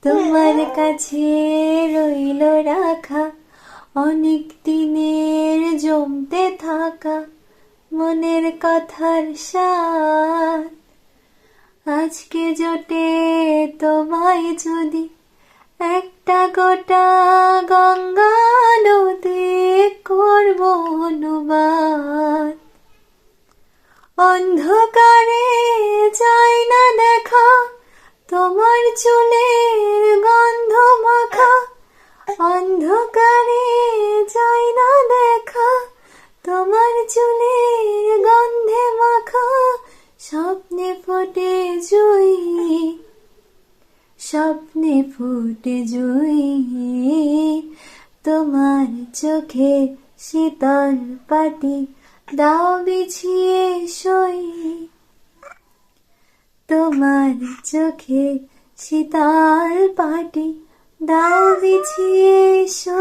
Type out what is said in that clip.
তোমার কাছে রইল রাখা অনেক দিনের জমতে থাকা মনের কথার সাথ। আজকে জোটে তোমায় যদি একটা গোটা গঙ্গা নদী করব অনুবাদ। অন্ধকারে চাই না দেখা তোমার চুলের গন্ধ মাখা, অন্ধকারে চাই না দেখা তোমার চুলের গন্ধে মাখা। স্বপ্নে ফোটে জুই, স্বপ্নে ফুটে জুই, তোমার চোখে শীতল পাটি দাও বিছিয়ে সই। তোমার চোখে শীতল পাটি দাও বিছিয়ে সই।